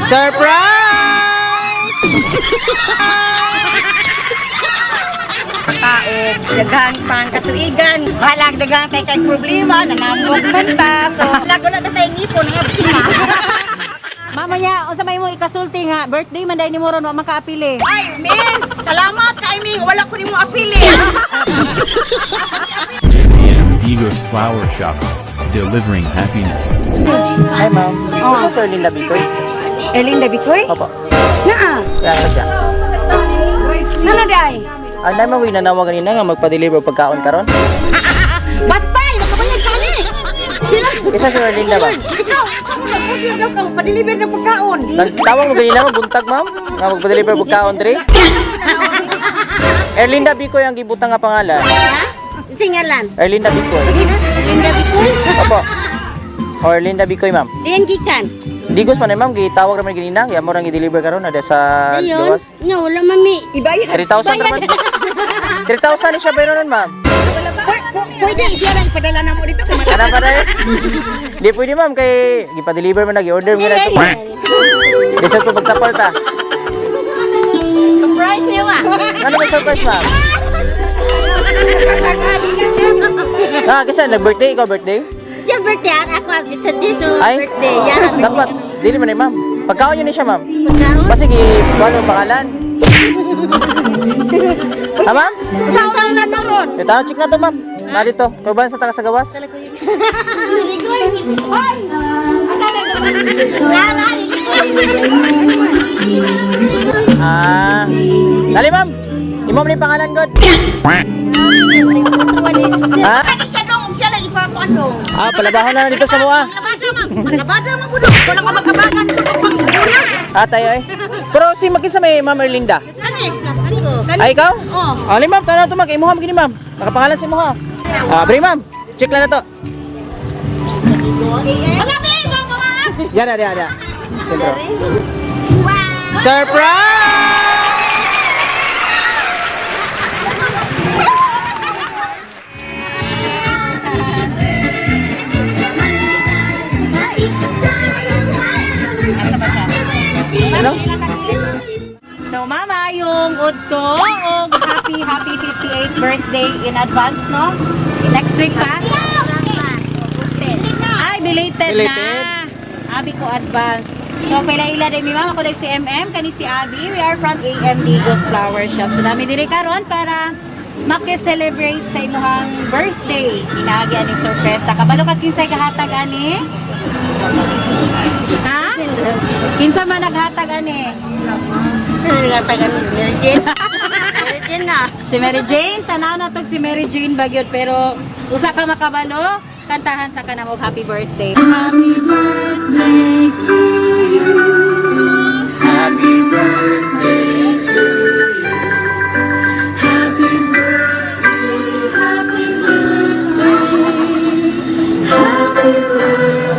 Surprise! Pagkaon, daghang pang katuigan. Halag daghang tay kay problema, nanamog manta. So, lago na tay ngipon nga bisina. Mamaya, unsa may mo ikasulti nga birthday man dai ni Moron wa makaapili. Ay, Ming! Salamat kay Ming! Wala ko nimo apili! Digos Flower Shop, delivering happiness. Hi, ma'am. Oh, sa Sir Linda Bicoy. Erlinda Bicoy? Opo. Naa! Kaya siya. Nana day? Ay, naman ko inanawa ganina nga magpa-deliver pagkaon karon. Batay! Magkabayag ka ni! Isa si Sir Linda ba? Ikaw! Order daw kang pa-deliver ng pagkaon. Nagtawag mo ganina buntag, ma'am. Nga magpa-deliver pagkaon diri. Erlinda Bicoy ang gibutang nga pangalan. Ha? Singalan. Erlinda Bicoy. Erlinda Bicoy? Opo. O Erlinda Bicoy, ma'am. Diyan gikan. Digos man ma'am, gitawag naman ganina, kaya mo rang i-deliver karon ada sa Ayun. gawas. No, wala mami. Ibayad. 3,000 naman. 3,000 ni siya bayronon, ma'am. Pwede, siya lang padala na mo dito. Ano pa dahil? Di pwede ma'am, kay gipa-deliver man nag-i-order mo na ito. Desert pa pagtapal ta. Surprise niyo ma. Ano ba surprise, ma'am? Kasi nag-birthday, ikaw birthday? Siya birthday, ako sa Jesus Ay, birthday. Yan. dapat, dili man ma'am. Pagkaon yun ni siya, ma'am. Pagkaon? Basta ano ang pangalan? Ha, ma'am? Sa unang naturon. Ito, check na to, ma'am. Narito, kaban sa taga sa gawas. Ah, dali, ma'am. Imam ni pangalan, God. Ha? Kani siya dong, siya lang ipapaano. Ah, palabahon na dito sa mua. Labada man. Labada man po dong. Wala ka magabangan. Ah, tayo eh. Pero si makinsa may Ma'am Erlinda. Kani? Ay, ikaw? Oo. Ali, ma'am, tanaw to, mag. Imuha, magini, ma'am. Nakapangalan si Imuha. Ah, bring, ma'am. Check lang na to. Wala ba yung mga? Yan, yan. Surprise! Ano? So mama, yung ud ko, happy 58th birthday in advance, no? Next week pa? Ay, belated Belated? na. Abi ko advance. So pila-ila din mi mama ko si MM kani si Abi. We are from AM Digos Flower Shop. So nami diri karon para maki-celebrate sa imuhang birthday. Inaagi aning sorpresa. Kabalo ka kinsay kahatag ani? Ha? Kinsa man naghatag ani? Mary Jane. Mary Jane na. Si Mary Jane, tanaw na tag si Mary Jane bagyod pero usa ka makabalo, kantahan sa kanamog happy birthday. Happy birthday to you. Happy birthday to you. Happy birthday, happy birthday. Happy birthday.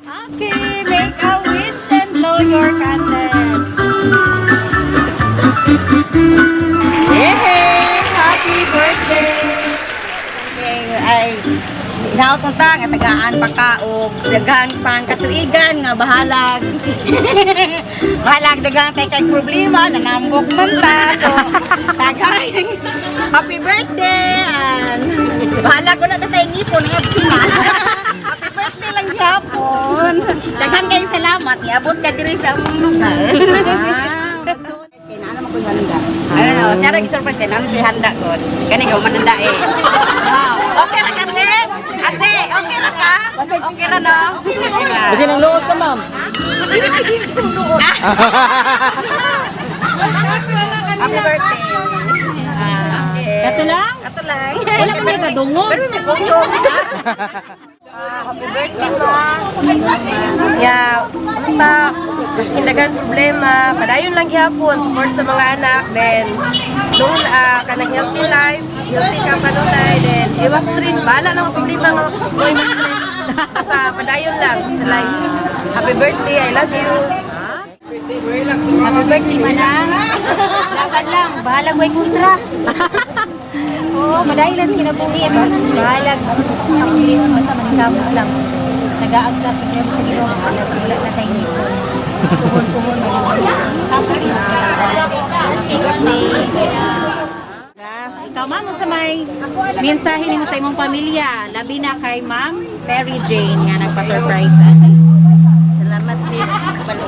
Okay, make a wish and blow your candle. Yay! Happy birthday! Ay, inaot mo ta, nga tagaan pagkaog, daghang pang katuigan, nga bahalag. Bahalag daghang tay kay problema, nanambok man ta. So, tagay, happy birthday! And bahalag ko na tay ngipon nga bisina. Happy birthday lang gyapon. Daghang kayong salamat, niabot ka diri sa among lugar. Kaya na naman ko yung handa. Ano, siya rin surprise din. Ano siya handa ko? Kani ka mananda eh. Wow. Okay na ka, ate? Ate, okay na ka? Okay na, no? Kasi nang luot ka, ma'am. Happy birthday. Kato lang? Ito lang. Wala ka may kadungog. Pero may kuyo. Happy birthday, ma. Yeah, basta, mas kindagan problema. Padayon lang gyapon, support sa mga anak. Then, nung kanang healthy life, healthy ka panunay. Then, iwas stress. Bahala lang ang problema nga. Boy, mas stress. Basta, padayon lang sa life. Happy birthday, I love you. Happy birthday, manang. Laban lang, bahalag may kontra. Oo, madahil lang sinabuhi. Bahalag, kapilihan mo sa manigamos lang. Nag-aagla si Graham sa gilong. Wala na tayo nito. Kumon-kumon. Ikaw, ma'am, sa may mensahe mo sa imong pamilya, labi na kay Ma'am Mary Jane nga nagpa-surprise. Salamat din, kabalo.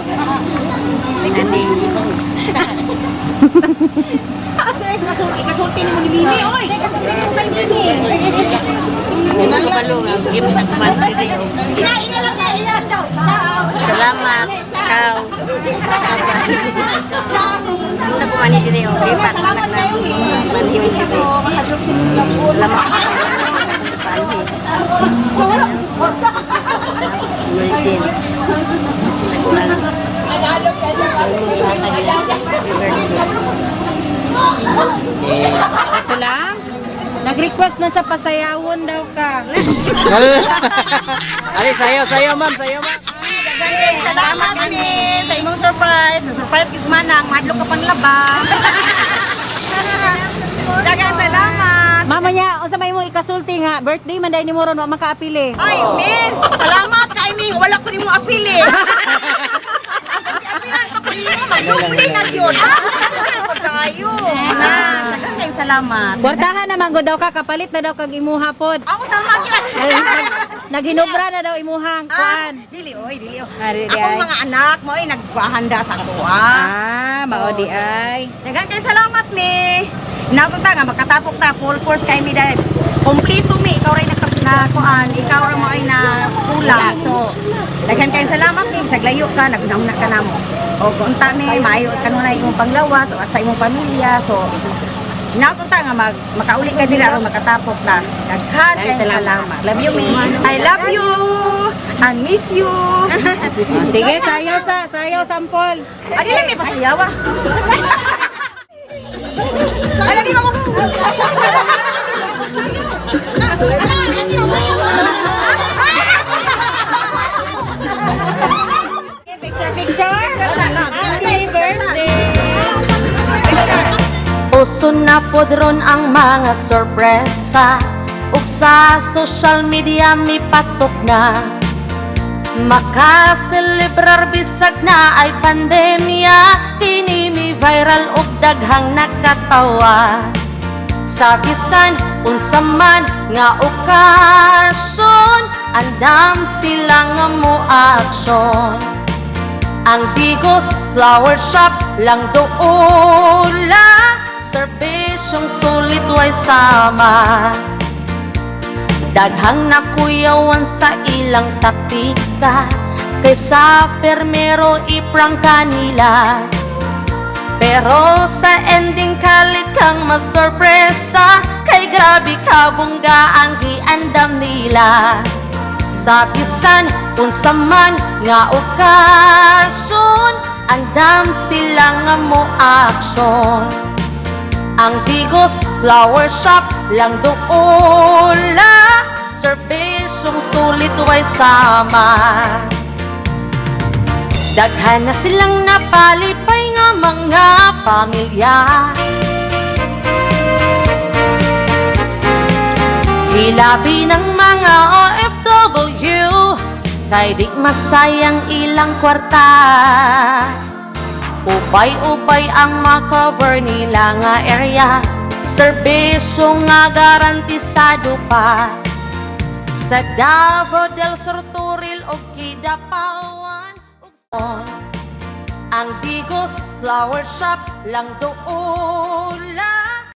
Kasi Ikasulti ni mo ni Mimi, oy! Ikasulti ni mo kay Mimi! kabalo nga, gift na kumante kayo. Ina lang na, ina! Ciao! Ciao! Salamat, ikaw. Sa kumani din yung gift. Salamat kayo, eh! Manhiwi si Bey. Salamat. Ulitin. Ito lang. Nag-request man siya pasayawon daw ka. Ali, sayo, ma'am, sayo, ma'am. Salamat kami sa imong surprise. Na-surprise kis manang, madlo ka pang laba. Dagang salamat. Mama niya, unsa may mo ikasulti nga birthday man dai ni Moron wa makaapili. Ay, Min! Salamat kay Min! Wala ko rin mo apili. Apilan pa ko rin mo. Magdubli na yun. Pagkayo. Dagang kayong salamat. Bordahan naman go daw ka kapalit na daw kag imuha pod. Ako naman yun. Naghinobra na daw imuhang kuan. Dili, oy, dili. Ari, di Akong ay. mga anak mo ay nagpahanda sa kuha. Mao di ay. Dagang kayong salamat, Mi. Inapunta nga, makatapok ta, full force kay Mi dahil kompleto, Mi. Ikaw rin nakakuan, ikaw rin mo ay na kulang. So, dagang kayong salamat, Mi. Saglayo ka, nagunahuna ka na mo. O, kunta, Mi, maayo ka na imong panglawas, o hasta imong pamilya. So, inapunta nga, makauli ka dira o makatapok na. Daghan kayong salamat. Love you, Mi. I love you. And miss you. Sige, sayaw sampol. Ano lang may pasayawa? Alam mo ko. Picture. Happy birthday. Uso na podron ang mga sorpresa ug sa social media mi patok na makaselebrar bisag na ay pandemya kini mi viral ug daghang nakatawa sa bisan unsa man nga okasyon andam sila nga mo aksyon ang Bigos Flower Shop lang doula serbisyong sulit way sama daghang nakuyawan sa ilang taktika kaysa permero iprang kanila pero sa ending kalit kang masorpresa kay grabe ka bungga ang giandam nila sa bisan unsa man nga okasyon andam sila nga mo aksyon ang Bigos Flower Shop lang doula serbisyong sulit way sama daghan na silang napalipay nga mga pamilya hilabi ng mga OFW kay di masayang ilang kwarta upay-upay ang makover nila nga area serbisyo nga garantisado pa sa Davao del Sur, Turil o Kidapawan ang Bigos Flower Shop lang doula